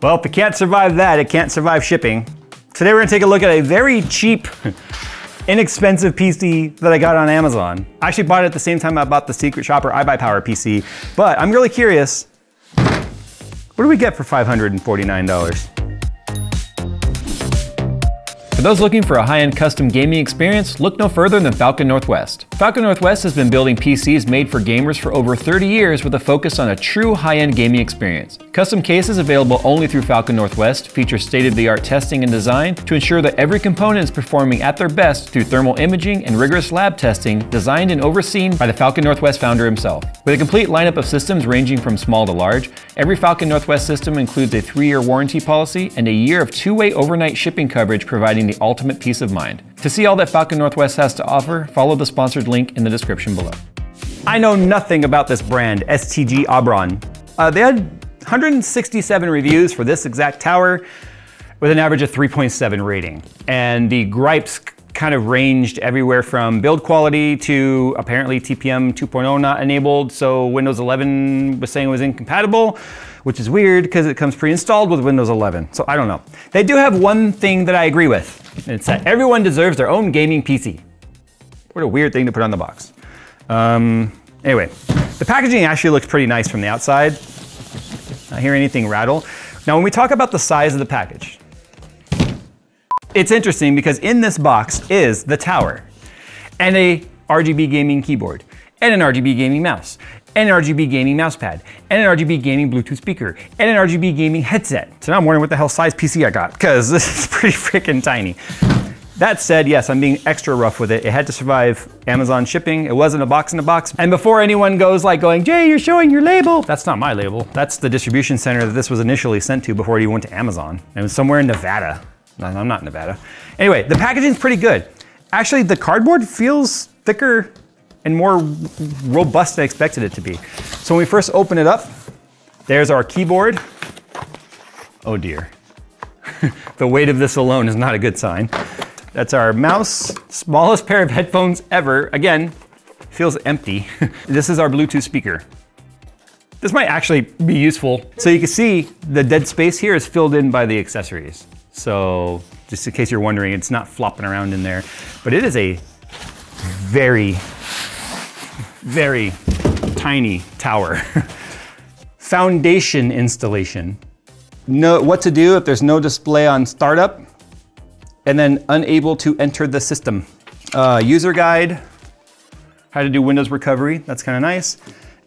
Well, if it can't survive that, it can't survive shipping. Today we're gonna take a look at a very cheap, inexpensive PC that I got on Amazon. I actually bought it at the same time I bought the Secret Shopper iBuyPower PC, but I'm really curious, what do we get for $549? For those looking for a high-end custom gaming experience, look no further than Falcon Northwest. Falcon Northwest has been building PCs made for gamers for over 30 years with a focus on a true high-end gaming experience. Custom cases available only through Falcon Northwest feature state-of-the-art testing and design to ensure that every component is performing at their best through thermal imaging and rigorous lab testing designed and overseen by the Falcon Northwest founder himself. With a complete lineup of systems ranging from small to large, every Falcon Northwest system includes a 3-year warranty policy and a year of 2-way overnight shipping coverage, providing the ultimate peace of mind. To see all that Falcon Northwest has to offer, follow the sponsored link in the description below. I know nothing about this brand, STG Aubron. They had 167 reviews for this exact tower with an average of 3.7 rating. And the gripes kind of ranged everywhere from build quality to apparently TPM 2.0 not enabled, so Windows 11 was saying it was incompatible, which is weird because it comes pre-installed with Windows 11, so I don't know. They do have one thing that I agree with, and it's that everyone deserves their own gaming PC. What a weird thing to put on the box. Anyway, the packaging actually looks pretty nice from the outside. Not hear anything rattle. Now when we talk about the size of the package, it's interesting because in this box is the tower and a RGB gaming keyboard and an RGB gaming mouse and an RGB gaming mousepad and an RGB gaming Bluetooth speaker and an RGB gaming headset. So now I'm wondering what the hell size PC I got because this is pretty freaking tiny. That said, yes, I'm being extra rough with it. It had to survive Amazon shipping. It wasn't a box in a box. And before anyone goes like going, Jay, you're showing your label. That's not my label. That's the distribution center that this was initially sent to before it even went to Amazon. It was somewhere in Nevada. No, I'm not in Nevada. Anyway, the packaging's pretty good. Actually, the cardboard feels thicker and more robust than I expected it to be. So when we first open it up, there's our keyboard. Oh dear. The weight of this alone is not a good sign. That's our mouse, smallest pair of headphones ever. Again, feels empty. This is our Bluetooth speaker. This might actually be useful. So you can see the dead space here is filled in by the accessories. So just in case you're wondering, it's not flopping around in there, but it is a very, very tiny tower. Foundation installation. Know what to do if there's no display on startup and then unable to enter the system. User guide, how to do Windows recovery, that's kind of nice.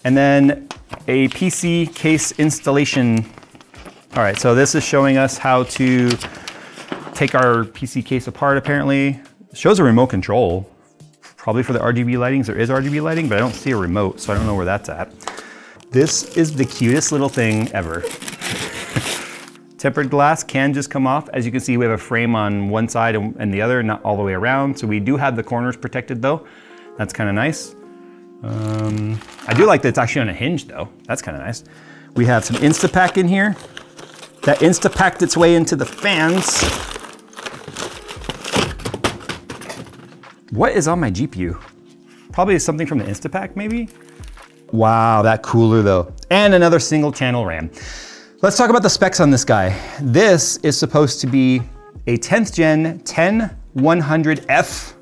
And then a PC case installation. All right, so this is showing us how to take our PC case apart apparently. It shows a remote control, probably for the RGB lighting. There is RGB lighting, but I don't see a remote, so I don't know where that's at. This is the cutest little thing ever. Tempered glass can just come off. As you can see, we have a frame on one side and the other, not all the way around. So we do have the corners protected though. That's kind of nice. I do like that it's actually on a hinge though. That's kind of nice. We have some Instapack in here. That Instapacked its way into the fans. What is on my GPU? Probably something from the Instapack maybe? Wow, that cooler though. And another single channel RAM. Let's talk about the specs on this guy. This is supposed to be a 10th gen 10100F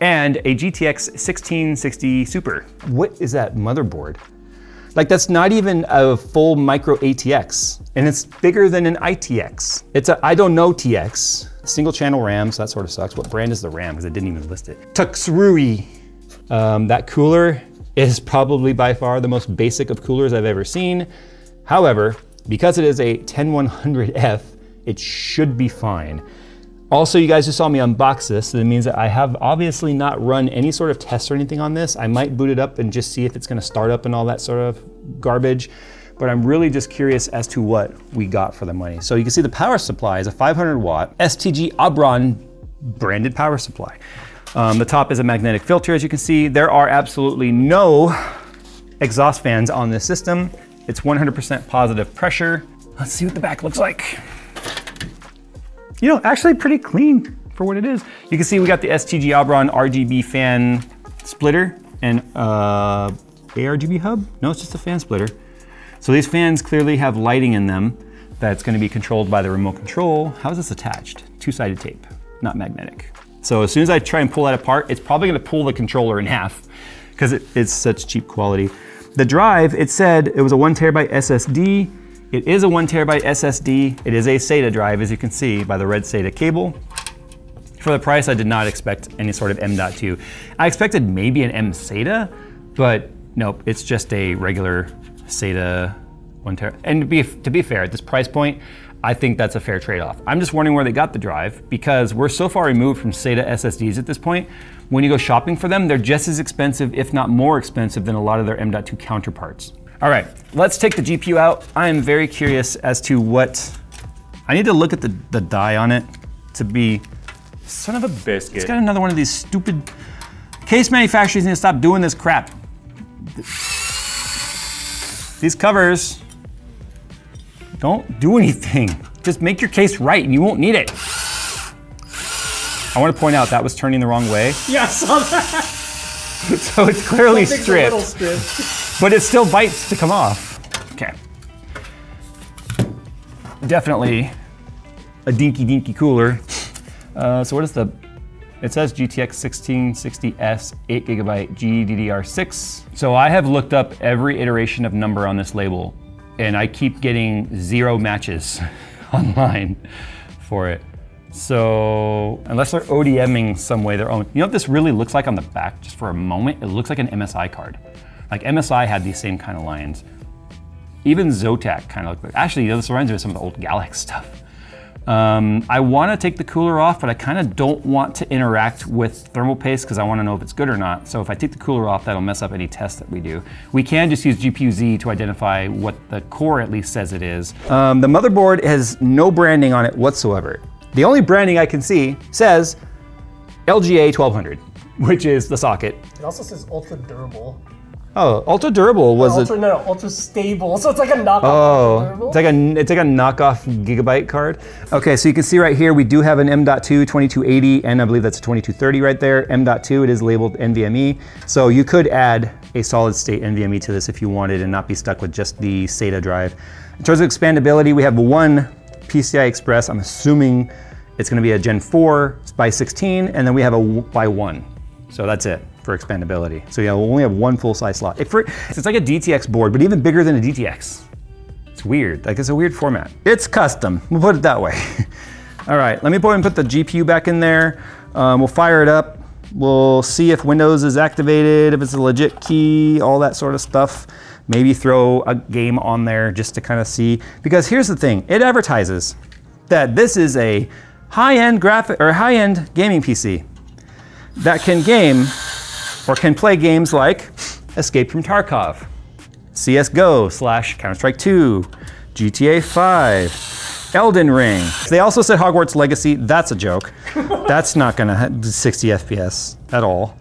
and a GTX 1660 Super. What is that motherboard? Like that's not even a full micro ATX, and it's bigger than an ITX. It's a I don't know TX, single channel RAM, so that sort of sucks. What brand is the RAM? Because it didn't even list it. Tuxrui. That cooler is probably by far the most basic of coolers I've ever seen. However, because it is a 10100F, it should be fine. Also, you guys just saw me unbox this, so that means that I have obviously not run any sort of tests or anything on this. I might boot it up and just see if it's gonna start up and all that sort of garbage, but I'm really just curious as to what we got for the money. So you can see the power supply is a 500 watt STG Aubron branded power supply. The top is a magnetic filter, as you can see. There are absolutely no exhaust fans on this system. It's 100% positive pressure. Let's see what the back looks like. You know, actually pretty clean for what it is. You can see we got the STG Aubron RGB fan splitter and ARGB hub. No, it's just a fan splitter. So these fans clearly have lighting in them that's going to be controlled by the remote control. How is this attached? Two-sided tape, not magnetic. So as soon as I try and pull that apart, it's probably going to pull the controller in half because it's such cheap quality. The drive, it said it was a 1 terabyte SSD. It is a 1 terabyte SSD. It is a SATA drive, as you can see by the red SATA cable. For the price, I did not expect any sort of M.2. I expected maybe an M SATA, but nope, it's just a regular SATA 1 terabyte. And to be fair, at this price point, I think that's a fair trade-off. I'm just wondering where they got the drive because we're so far removed from SATA SSDs at this point. When you go shopping for them, they're just as expensive, if not more expensive than a lot of their M.2 counterparts. All right, let's take the GPU out. I am very curious as to what, I need to look at the die on it to be, son of a biscuit. It's got another one of these stupid, case manufacturers need to stop doing this crap. These covers don't do anything. Just make your case right and you won't need it. I want to point out that was turning the wrong way. Yeah, I saw that. So it's clearly stripped, but it still bites to come off. Okay. Definitely a dinky cooler. So what is it says GTX 1660S 8GB GDDR6. So I have looked up every iteration of number on this label and I keep getting 0 matches online for it. So unless they're ODMing some way their own. You know what this really looks like on the back, just for a moment? It looks like an MSI card. Like MSI had these same kind of lines. Even Zotac kind of looked like, actually, this reminds me of some of the old Galax stuff. I want to take the cooler off, but I kind of don't want to interact with thermal paste because I want to know if it's good or not. So if I take the cooler off, that'll mess up any test that we do. We can just use GPU-Z to identify what the core at least says it is. The motherboard has no branding on it whatsoever. The only branding I can see says LGA 1200, which is the socket. It also says ultra durable. Oh, ultra durable was it? No, ultra stable. So it's like a knockoff. Oh, it's like a knockoff Gigabyte card. Okay, so you can see right here we do have an M.2 2280, and I believe that's a 2230 right there. M.2, it is labeled NVMe, so you could add a solid state NVMe to this if you wanted and not be stuck with just the SATA drive. In terms of expandability, we have one PCI Express. I'm assuming it's going to be a Gen 4 by 16, and then we have a by 1. So that's it for expandability. So yeah, we'll only have one full-size slot. It's like a DTX board, but even bigger than a DTX. It's weird, like it's a weird format. It's custom, we'll put it that way. All right, let me go ahead and put the GPU back in there. We'll fire it up. We'll see if Windows is activated, if it's a legit key, all that sort of stuff. Maybe throw a game on there just to kind of see. Because here's the thing, it advertises that this is a high-end gaming PC that can game or can play games like Escape from Tarkov, CSGO / Counter-Strike 2, GTA 5, Elden Ring. They also said Hogwarts Legacy. That's a joke. That's not gonna have 60 FPS at all.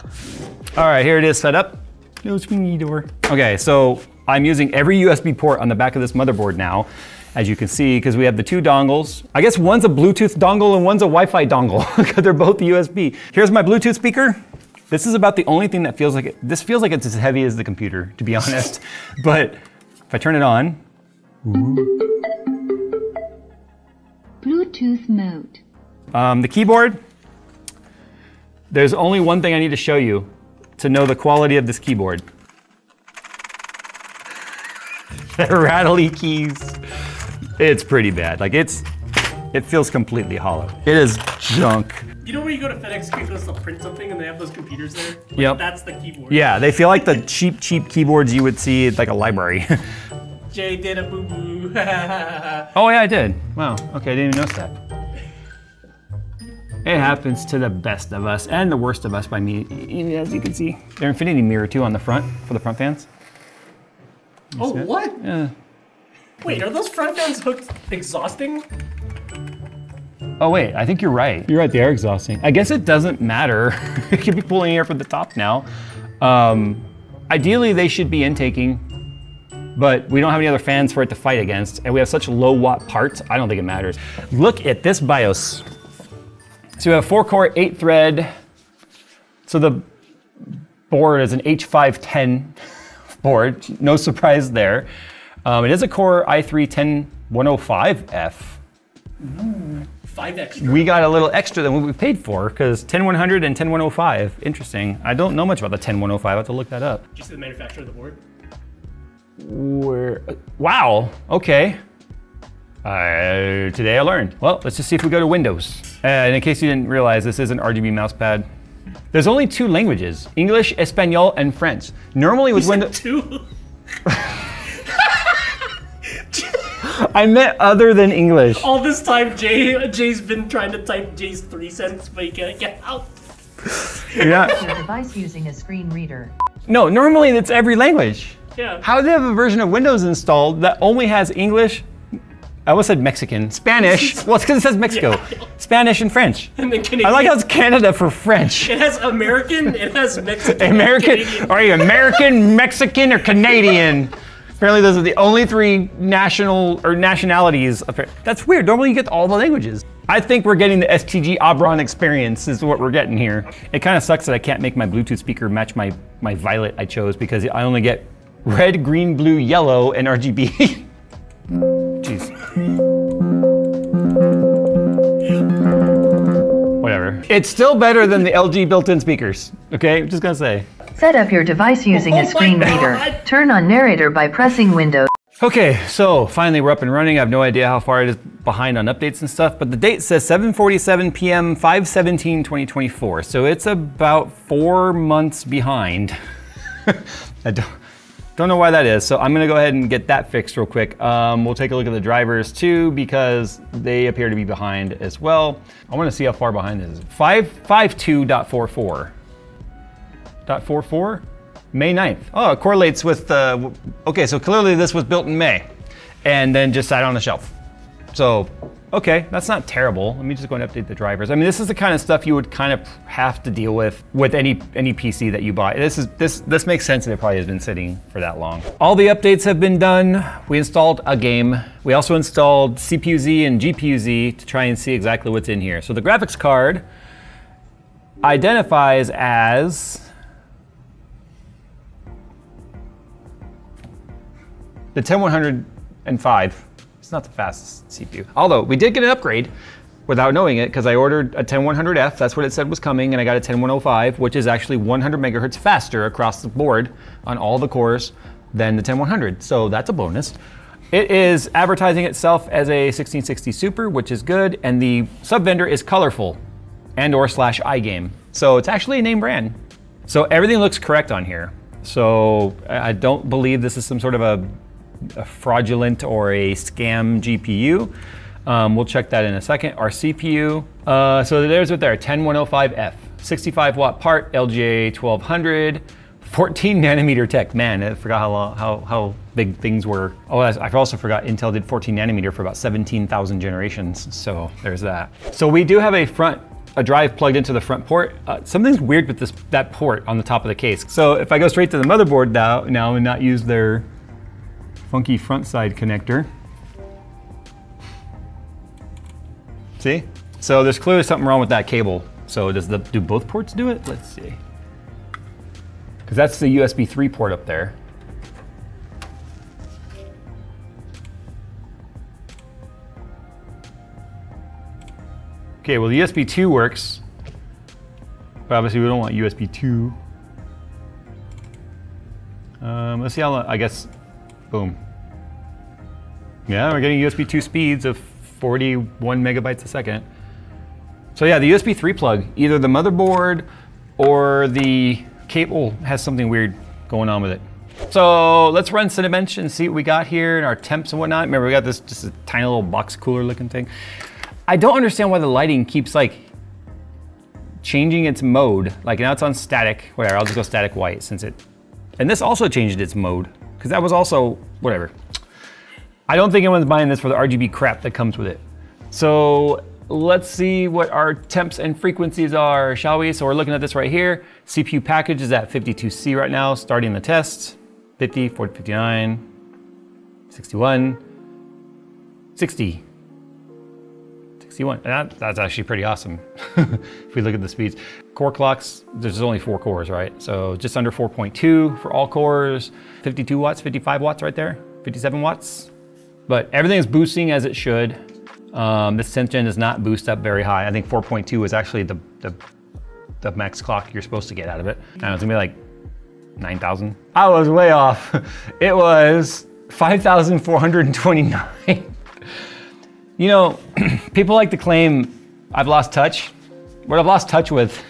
All right, here it is set up. No swingy door. Okay, so I'm using every USB port on the back of this motherboard now, as you can see, because we have the two dongles. I guess one's a Bluetooth dongle and one's a Wi-Fi dongle, because they're both USB. Here's my Bluetooth speaker. This is about the only thing that feels like it. This feels like it's as heavy as the computer, to be honest. But if I turn it on. Bluetooth mode. The keyboard, there's only one thing I need to show you to know the quality of this keyboard. The rattly keys. It's pretty bad. Like it feels completely hollow. It is junk. You know where you go to FedEx Kinkos to print something and they have those computers there? Like, yep. That's the keyboard. Yeah, they feel like the cheap keyboards you would see at like a library. Jay did a boo-boo. Oh yeah, I did. Wow, okay, I didn't even notice that. It happens to the best of us and the worst of us by me, as you can see. There's infinity mirror too on the front, for the front fans. Oh, what? Yeah. Wait, are those front fans hooked exhausting? Oh wait, I think you're right. You're right, they are exhausting. I guess it doesn't matter. It could be pulling air from the top now. Ideally, they should be intaking, but we don't have any other fans for it to fight against, and we have such low watt parts, I don't think it matters. Look at this BIOS. So we have 4-core, 8-thread. So the board is an H510 board, no surprise there. It is a Core i3-10105F. 5 extra. We got a little extra than what we paid for, because 10100 and 10105. Interesting. I don't know much about the 10105. I have to look that up. Did you see the manufacturer of the board? Wow, okay. Today I learned. Well, let's just see if we go to Windows. And in case you didn't realize, this is an RGB mousepad. There's only 2 languages, English, Espanol, and French. Normally with Windows... 2? I meant other than English. All this time, Jay's been trying to type Jay's 3 cents, but he can't get out. Yeah. Your device using a screen reader. No, normally it's every language. Yeah. How do they have a version of Windows installed that only has English? I almost said Mexican. Spanish. Well, it's because it says Mexico. Yeah. Spanish and French. And then Canadian. I like how it's Canada for French. It has American, it has Mexican. American. Canadian. Are you American, Mexican, or Canadian? Apparently those are the only 3 nationalities. That's weird. Normally you get all the languages. I think we're getting the STG Obron experience is what we're getting here. It kind of sucks that I can't make my Bluetooth speaker match my violet I chose, because I only get red, green, blue, yellow, and RGB. Jeez. Whatever. It's still better than the LG built-in speakers, okay? I'm just gonna say. Set up your device using a screen reader. Turn on narrator by pressing Windows. Okay, so finally we're up and running. I have no idea how far it is behind on updates and stuff, but the date says 7:47 p.m. 5/17/2024, so it's about 4 months behind. I don't know why that is, so I'm gonna go ahead and get that fixed real quick. We'll take a look at the drivers too, because they appear to be behind as well. I wanna see how far behind this is. 552.44. .44? May 9th. Oh, it correlates with, okay, so clearly this was built in May and then just sat on the shelf. So, okay, that's not terrible. Let me just go and update the drivers. I mean, this is the kind of stuff you would kind of have to deal with any PC that you buy. This makes sense that it probably has been sitting for that long. All the updates have been done. We installed a game. We also installed CPU-Z and GPU-Z to try and see exactly what's in here. So the graphics card identifies as the 10105. It's not the fastest CPU. Although we did get an upgrade without knowing it, because I ordered a 10100F, that's what it said was coming, and I got a 10105, which is actually 100 megahertz faster across the board on all the cores than the 10100. So that's a bonus. It is advertising itself as a 1660 Super, which is good, and the sub vendor is Colorful and/or /iGame. So it's actually a name brand. So everything looks correct on here. So I don't believe this is some sort of a fraudulent or a scam GPU. We'll check that in a second. Our CPU, so there's it there, 10105F, 65 watt part, LGA 1200, 14 nanometer tech. Man, I forgot how big things were. Oh, I also forgot Intel did 14 nanometer for about 17,000 generations. So there's that. So we do have a drive plugged into the front port. Something's weird with that port on the top of the case. So if I go straight to the motherboard now and not use their funky front side connector. See? So there's clearly something wrong with that cable. So do both ports do it? Let's see. Because that's the USB 3 port up there. Okay, well the USB 2 works, but obviously we don't want USB 2. Let's see how long, I guess, boom. Yeah, we're getting USB 2 speeds of 41 megabytes a second. So yeah, the USB 3 plug, either the motherboard or the cable has something weird going on with it. So let's run Cinebench and see what we got here and our temps and whatnot. Remember, we got this just a tiny little box cooler looking thing. I don't understand why the lighting keeps like changing its mode. Like now it's on static, whatever, I'll just go static white since it, and this also changed its mode because that was also, whatever. I don't think anyone's buying this for the RGB crap that comes with it. So let's see what our temps and frequencies are, shall we? So we're looking at this right here. CPU package is at 52C right now, starting the test. 50, 40, 59, 61, 60. 61. That's actually pretty awesome if we look at the speeds. Core clocks, there's only 4 cores, right? So just under 4.2 for all cores, 52 watts, 55 watts right there. 57 watts. But everything is boosting as it should. This 10th gen does not boost up very high. I think 4.2 is actually the max clock you're supposed to get out of it. I don't know, it's gonna be like 9,000. I was way off. It was 5,429. You know, people like to claim I've lost touch. What I've lost touch with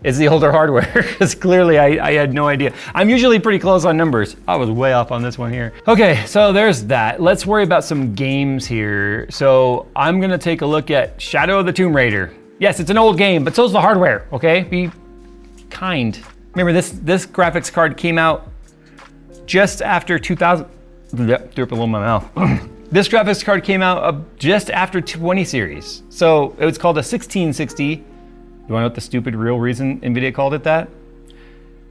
is the older hardware, because clearly I had no idea. I'm usually pretty close on numbers. I was way off on this one here. Okay, so there's that. Let's worry about some games here. So I'm gonna take a look at Shadow of the Tomb Raider. Yes, it's an old game, but so's the hardware, okay? Be kind. Remember, this graphics card came out just after 2000. Threw up a little in my mouth. This graphics card came out just after 20 series. So it was called a 1660. You wanna know what the stupid real reason NVIDIA called it that?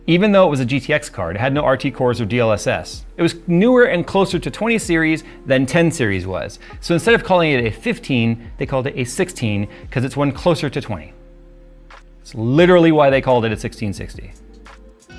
Even though it was a GTX card, it had no RT cores or DLSS. It was newer and closer to 20 series than 10 series was. So instead of calling it a 15, they called it a 16 because it's one closer to 20. It's literally why they called it a 1660.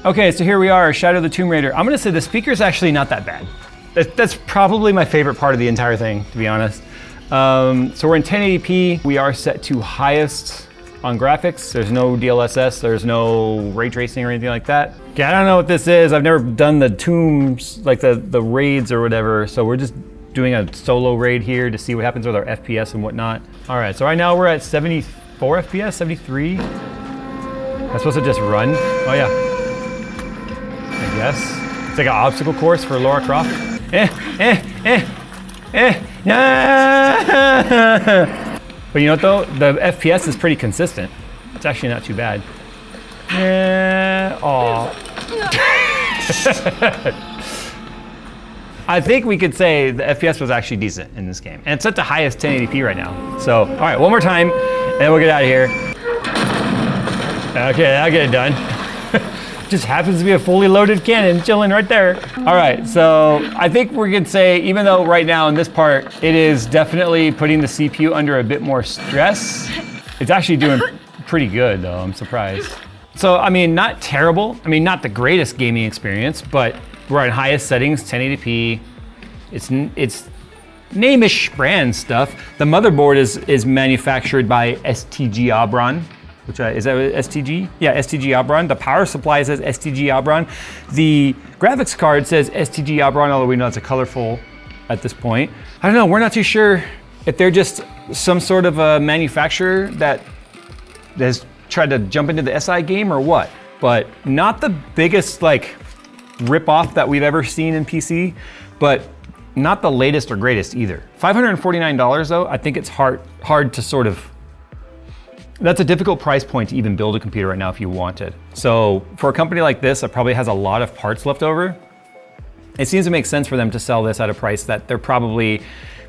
Okay, so here we are, Shadow of the Tomb Raider. I'm gonna say the speaker's actually not that bad. That's probably my favorite part of the entire thing, to be honest. So we're in 1080p. We are set to highest on graphics. There's no DLSS, there's no ray tracing or anything like that. Okay, I don't know what this is. I've never done the tombs, like the raids or whatever. So we're just doing a solo raid here to see what happens with our FPS and whatnot. All right, so right now we're at 74 FPS, 73. I'm supposed to just run. Oh yeah, I guess. It's like an obstacle course for Lara Croft. But you know what though? The FPS is pretty consistent. It's actually not too bad. I think we could say the FPS was actually decent in this game. And it's set to highest 1080p right now. So, all right, one more time, and then we'll get out of here. Okay, I'll get it done. Just happens to be a fully loaded cannon chilling right there. All right, so I think we could say, even though right now in this part, it is definitely putting the CPU under a bit more stress, it's actually doing pretty good though, I'm surprised. So, I mean, not terrible. I mean, not the greatest gaming experience, but we're at highest settings, 1080p. It's name-ish brand stuff. The motherboard is manufactured by STG Abron. Which is that STG? Yeah, STG Abron. The power supply says STG Abron. The graphics card says STG Abron, although we know it's a colorful at this point. I don't know, we're not too sure if they're just some sort of a manufacturer that has tried to jump into the SI game or what. But not the biggest like rip-off that we've ever seen in PC, but not the latest or greatest either. $549 though, I think it's hard to sort of, that's a difficult price point to even build a computer right now if you wanted. So for a company like this that probably has a lot of parts left over, it seems to make sense for them to sell this at a price that they're probably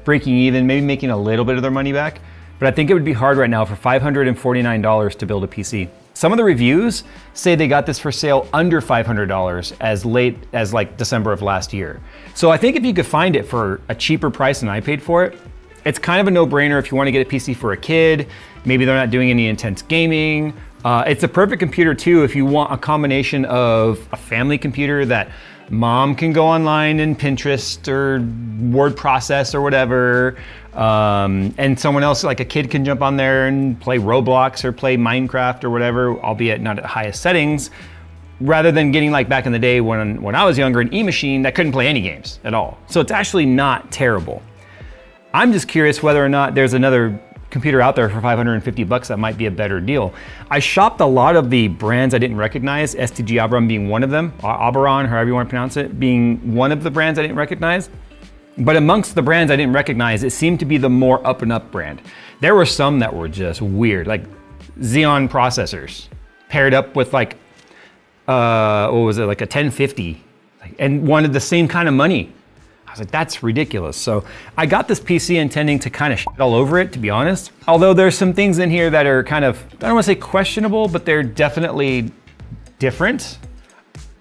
breaking even, maybe making a little bit of their money back. But I think it would be hard right now for $549 to build a PC. Some of the reviews say they got this for sale under $500 as late as like December of last year. So I think if you could find it for a cheaper price than I paid for it, it's kind of a no-brainer if you want to get a PC for a kid. Maybe they're not doing any intense gaming. It's a perfect computer too if you want a combination of a family computer that mom can go online and Pinterest or word process or whatever, and someone else, like a kid, can jump on there and play Roblox or play Minecraft or whatever, albeit not at highest settings, rather than getting like back in the day when I was younger, an E-machine that couldn't play any games at all. So it's actually not terrible. I'm just curious whether or not there's another computer out there for 550 bucks that might be a better deal. I shopped a lot of the brands I didn't recognize, STG Abron being one of them, Oberon, however you want to pronounce it, being one of the brands I didn't recognize. But amongst the brands I didn't recognize, it seemed to be the more up and up brand. There were some that were just weird, like Xeon processors paired up with like, what was it, like a 1050, and wanted the same kind of money. I was like, that's ridiculous. So I got this PC intending to kind of shit all over it, to be honest. Although there's some things in here that are kind of, I don't want to say questionable, but they're definitely different.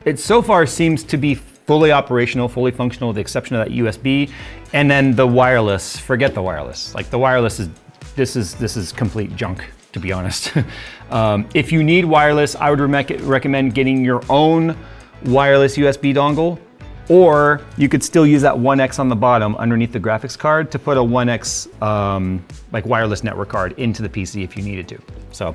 It so far seems to be fully operational, fully functional, with the exception of that USB. And then the wireless, forget the wireless. Like the wireless is, this is complete junk, to be honest. If you need wireless, I would recommend getting your own wireless USB dongle. Or you could still use that 1X on the bottom underneath the graphics card to put a 1X like wireless network card into the PC if you needed to. So,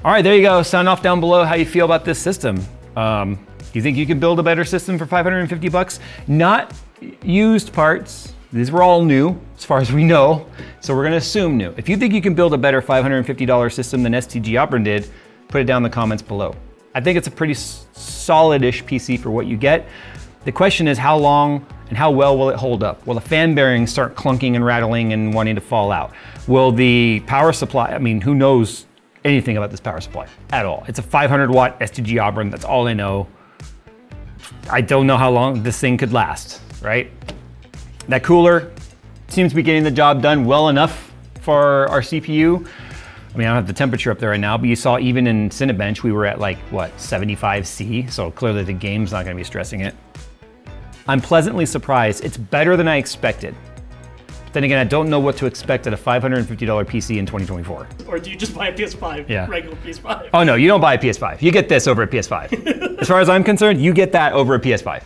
all right, there you go. Sound off down below how you feel about this system. Do you think you can build a better system for 550 bucks? Not used parts. These were all new, as far as we know. So we're gonna assume new. If you think you can build a better $550 system than STG Opera did, put it down in the comments below. I think it's a pretty solid-ish PC for what you get. The question is how long and how well will it hold up? Will the fan bearings start clunking and rattling and wanting to fall out? Will the power supply, I mean, who knows anything about this power supply at all? It's a 500 watt STG Opera, that's all I know. I don't know how long this thing could last, right? That cooler seems to be getting the job done well enough for our CPU. I mean, I don't have the temperature up there right now, but you saw even in Cinebench, we were at like, what, 75 C? So clearly the game's not gonna be stressing it. I'm pleasantly surprised. It's better than I expected. But then again, I don't know what to expect at a $550 PC in 2024. Or do you just buy a PS5? Yeah. Regular PS5? Oh no, you don't buy a PS5. You get this over a PS5. As far as I'm concerned, you get that over a PS5.